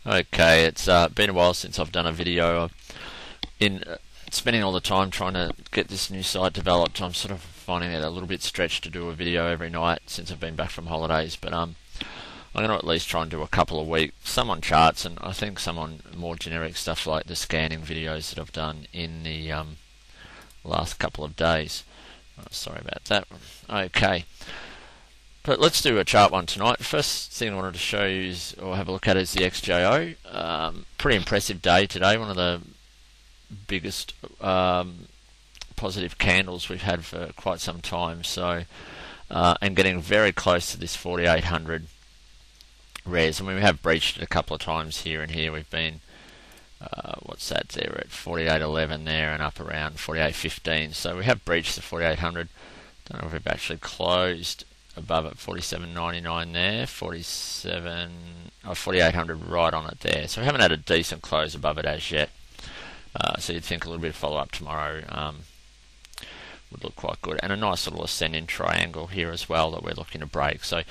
Okay, it's been a while since I've done a video. I've in spending all the time trying to get this new site developed. I'm sort of finding it a little bit stretched to do a video every night since I've been back from holidays. But I'm going to at least try and do a couple a week, some on charts, and I think some on more generic stuff like the scanning videos that I've done in the last couple of days. Sorry about that. Okay. But let's do a chart one tonight. The first thing I wanted to show you is, or have a look at, is the XJO. Pretty impressive day today. One of the biggest positive candles we've had for quite some time. So, and getting very close to this 4800 res. I mean, we have breached it a couple of times here and here. We've been, what's that there, at 4811 there and up around 4815. So we have breached the 4800. Don't know if we've actually closed above at 47.99 there, 4800 right on it there. So we haven't had a decent close above it as yet. So you'd think a little bit of follow up tomorrow would look quite good, and a nice little ascending triangle here as well that we're looking to break. So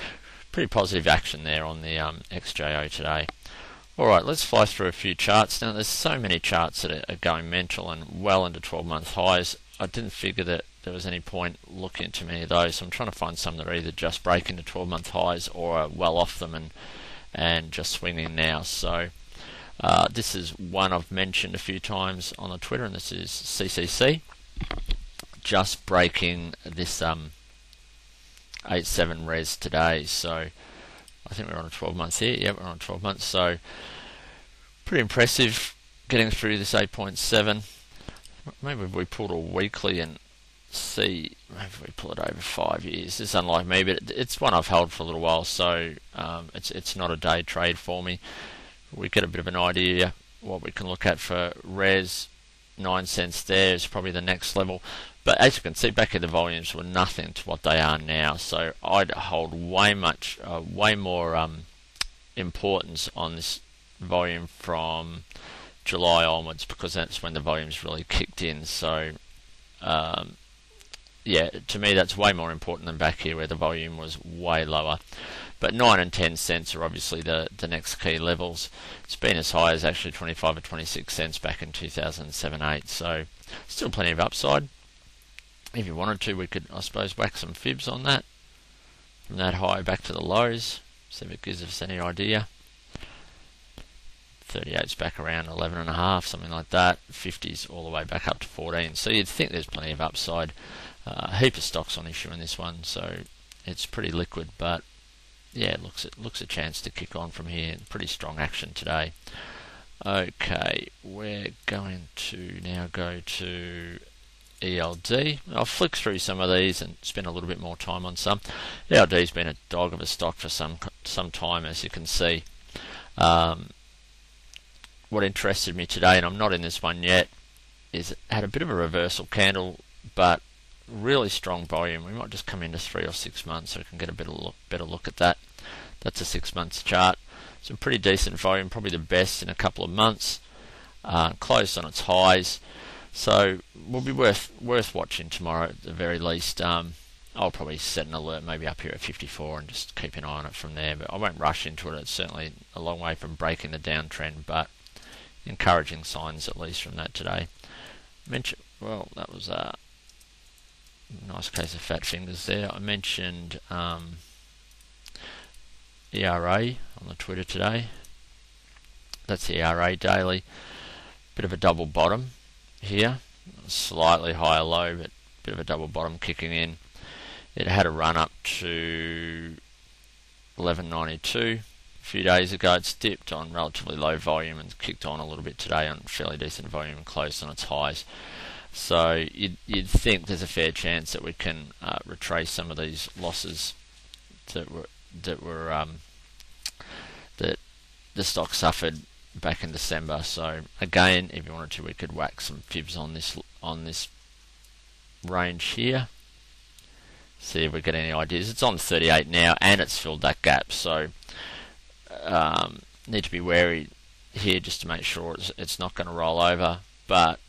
pretty positive action there on the XJO today. Alright, let's fly through a few charts. Now there's so many charts that are going mental and well into 12-month highs. I didn't figure that there was any point looking at too many of those, so I'm trying to find some that are either just breaking the 12-month highs or are well off them and just swinging now. So this is one I've mentioned a few times on the Twitter, and this is CCC, just breaking this 8.7 res today. So I think we're on a 12 months here. Yeah, we're on 12 months. So pretty impressive getting through this 8.7. Maybe if we pulled a weekly and see, maybe if we pull it over 5 years. It's unlike me, but it's one I've held for a little while, so it's not a day trade for me. We get a bit of an idea what we can look at for res. 9 cents there is probably the next level. But as you can see, back here the volumes were nothing to what they are now. So I'd hold way more importance on this volume from July onwards, because that's when the volumes really kicked in. So yeah, to me that's way more important than back here where the volume was way lower. But 9 and 10 cents are obviously the next key levels. It's been as high as actually 25 or 26 cents back in 2007-8. So still plenty of upside. If you wanted to, we could, I suppose, whack some fibs on that, from that high back to the lows, see if it gives us any idea. 38's back around 11.5, something like that. 50's all the way back up to 14. So you'd think there's plenty of upside. A heap of stocks on issue in this one, so it's pretty liquid. But yeah, it looks a chance to kick on from here. Pretty strong action today. Okay, we're going to now go to ELD. I'll flick through some of these and spend a little bit more time on some. ELD's been a dog of a stock for some time, as you can see. What interested me today, and I'm not in this one yet, is it had a bit of a reversal candle, but really strong volume. We might just come into 3 or 6 months so we can get a better look at that. That's a 6 months chart. Some pretty decent volume, probably the best in a couple of months. Closed on its highs. So will be worth watching tomorrow at the very least. I'll probably set an alert maybe up here at 54 and just keep an eye on it from there. But I won't rush into it. It's certainly a long way from breaking the downtrend, but encouraging signs at least from that today. Well, that was a nice case of fat fingers there. I mentioned ERA on the Twitter today. That's the ERA daily. Bit of a double bottom here, slightly higher low, but a bit of a double bottom kicking in. It had a run up to 11.92 a few days ago. It's dipped on relatively low volume and kicked on a little bit today on fairly decent volume and closed on its highs. So you'd think there's a fair chance that we can retrace some of these losses that the stock suffered back in December. So again, if you wanted to, we could whack some fibs on this range here. See if we get any ideas. It's on 38 now, and it's filled that gap. So need to be wary here just to make sure it's not going to roll over. But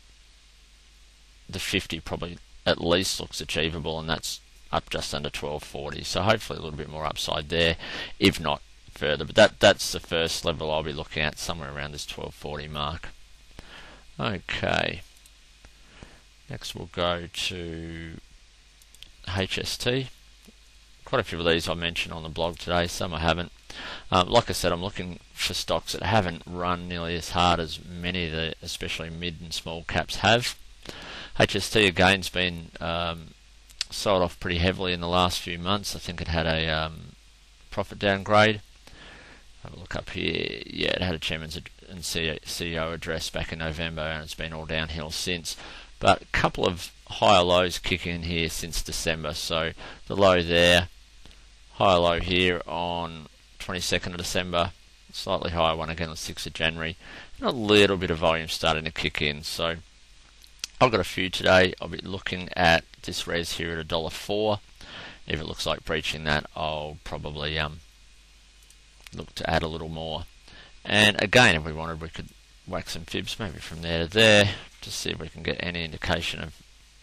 the 50 probably at least looks achievable, and that's up just under 12.40. So hopefully a little bit more upside there. If not, further, but that's the first level I'll be looking at, somewhere around this 1240 mark. Okay, next we'll go to HST. Quite a few of these I mentioned on the blog today, some I haven't. Like I said, I'm looking for stocks that haven't run nearly as hard as many of the especially mid and small caps have. HST again's been sold off pretty heavily in the last few months. I think it had a profit downgrade. Have a look up here. Yeah, it had a chairman's and CEO address back in November, and it's been all downhill since. But a couple of higher lows kicking in here since December. So the low there, higher low here on 22nd of December, slightly higher one again on 6th of January, and a little bit of volume starting to kick in. So I've got a few today. I'll be looking at this res here at $1.04. If it looks like breaching that, I'll probably look to add a little more. And again, if we wanted, we could whack some fibs maybe from there to there to see if we can get any indication of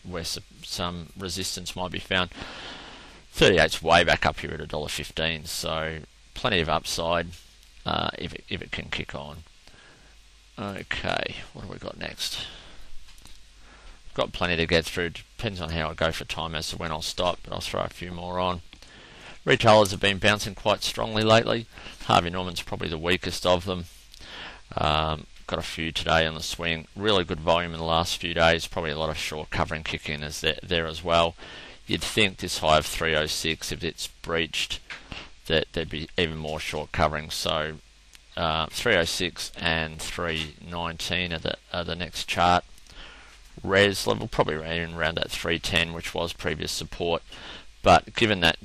where some resistance might be found. 38's way back up here at $1.15, so plenty of upside if it can kick on. Okay, what have we got next? Got plenty to get through. Depends on how I go for time as to when I'll stop, but I'll throw a few more on. Retailers have been bouncing quite strongly lately. Harvey Norman's probably the weakest of them. Got a few today on the swing. Really good volume in the last few days. Probably a lot of short covering kick in as there as well. You'd think this high of 306, if it's breached, that there'd be even more short covering. So 306 and 319 are the next chart. Res level probably around that 310, which was previous support. But given that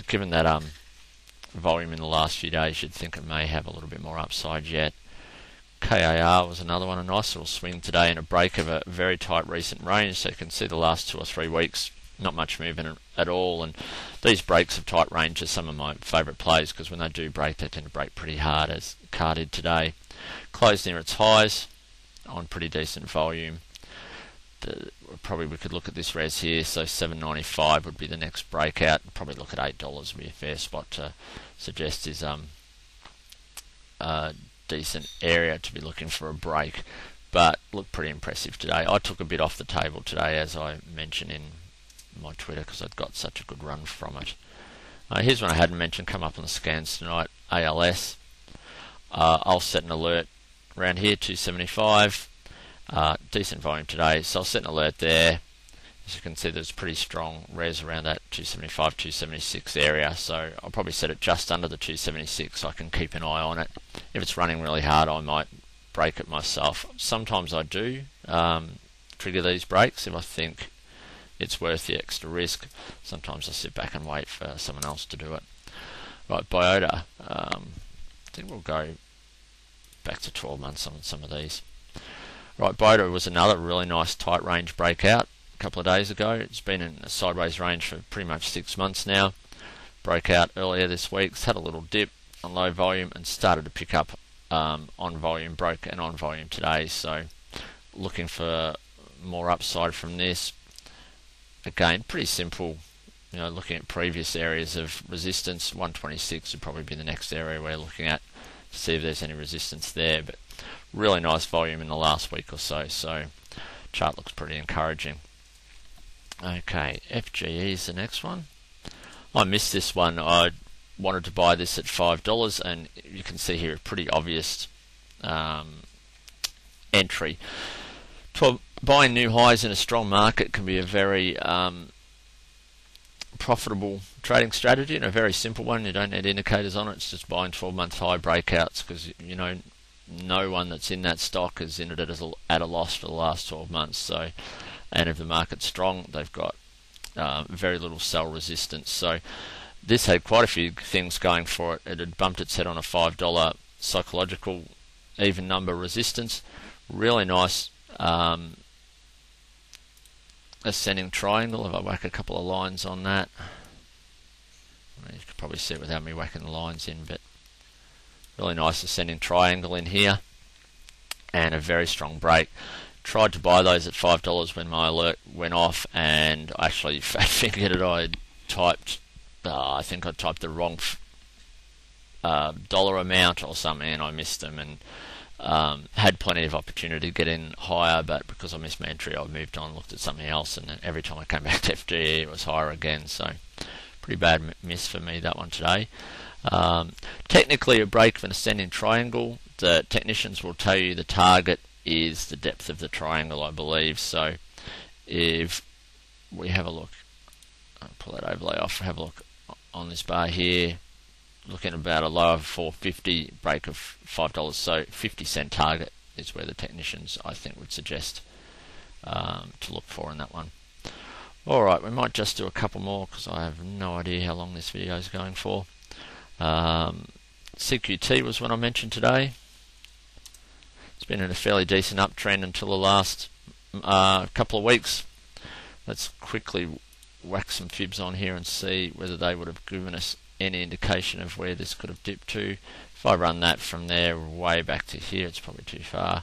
volume in the last few days, you'd think it may have a little bit more upside yet. KAR was another one, a nice little swing today in a break of a very tight recent range. So you can see the last 2 or 3 weeks, not much movement at all. And these breaks of tight range are some of my favourite plays, because when they do break, they tend to break pretty hard, as KAR did today. Closed near its highs on pretty decent volume. Probably we could look at this res here, so 7.95 would be the next breakout. Probably look at $8 would be a fair spot to suggest is a decent area to be looking for a break. But look pretty impressive today. I took a bit off the table today, as I mentioned in my Twitter, because I'd got such a good run from it. Here's one I hadn't mentioned, come up on the scans tonight, ALS. I'll set an alert around here, 275. Decent volume today, so I'll set an alert there. As you can see, there's pretty strong res around that 275, 276 area, so I'll probably set it just under the 276 so I can keep an eye on it. If it's running really hard, I might break it myself. Sometimes I do trigger these breaks if I think it's worth the extra risk. Sometimes I sit back and wait for someone else to do it. Right, Biota, I think we'll go back to 12 months on some of these. Right, Biota was another really nice tight range breakout a couple of days ago. It's been in a sideways range for pretty much 6 months now. Broke out earlier this week. It's had a little dip on low volume and started to pick up on volume. Broke and on volume today. So looking for more upside from this. Again, pretty simple. You know, looking at previous areas of resistance, 126 would probably be the next area we're looking at to see if there's any resistance there. But really nice volume in the last week or so, so chart looks pretty encouraging. Okay, FGE is the next one. I missed this one. I wanted to buy this at $5, and you can see here a pretty obvious entry. Buying new highs in a strong market can be a very profitable trading strategy, and a very simple one. You don't need indicators on it. It's just buying 12-month high breakouts, because you know no one that's in that stock is in it at a loss for the last 12 months. So, and if the market's strong, they've got very little sell resistance. So this had quite a few things going for it. It had bumped its head on a $5 psychological even number resistance. Really nice ascending triangle. If I whack a couple of lines on that, you could probably see it without me whacking the lines in, but really nice ascending triangle in here, and a very strong break. Tried to buy those at $5 when my alert went off, and I actually figured it. I think I typed the wrong dollar amount or something, and I missed them, and had plenty of opportunity to get in higher, but because I missed my entry, I moved on, looked at something else, and then every time I came back to FGE, it was higher again. So pretty bad miss for me, that one today. Technically a break of an ascending triangle. The technicians will tell you the target is the depth of the triangle, I believe. So if we have a look, I'll pull that overlay off, have a look on this bar here, looking at about a low of 450, break of $5, so 50-cent target is where the technicians, I think, would suggest to look for in that one. Alright, we might just do a couple more because I have no idea how long this video is going for. CQT was one I mentioned today. It's been in a fairly decent uptrend until the last couple of weeks. Let's quickly whack some fibs on here and see whether they would have given us any indication of where this could have dipped to. If I run that from there way back to here, it's probably too far.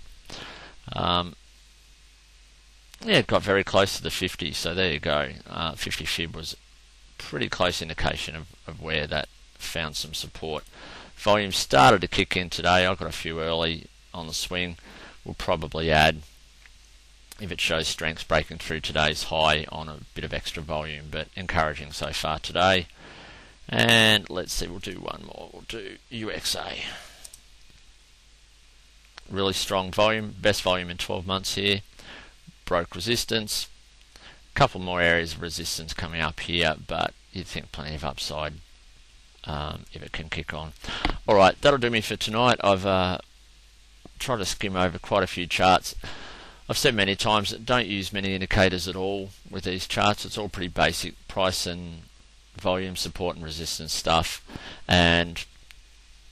Yeah, it got very close to the 50, so there you go. 50 fib was a pretty close indication of where that found some support. Volume started to kick in today. I got a few early on the swing. We'll probably add, if it shows strength, breaking through today's high on a bit of extra volume, but encouraging so far today. And let's see, we'll do one more. We'll do UXA. Really strong volume, best volume in 12 months here. Broke resistance. A couple more areas of resistance coming up here, but you'd think plenty of upside if it can kick on. Alright, that'll do me for tonight. I've tried to skim over quite a few charts. I've said many times that don't use many indicators at all with these charts. It's all pretty basic price and volume, support and resistance stuff, and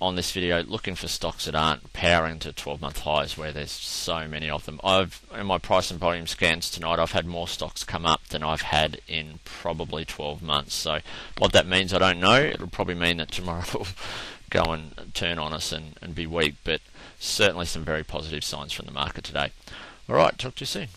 on this video looking for stocks that aren't powering to 12-month highs where there's so many of them. In my price and volume scans tonight, I've had more stocks come up than I've had in probably 12 months. So what that means, I don't know. It'll probably mean that tomorrow will go and turn on us and be weak, but certainly some very positive signs from the market today. Alright, talk to you soon.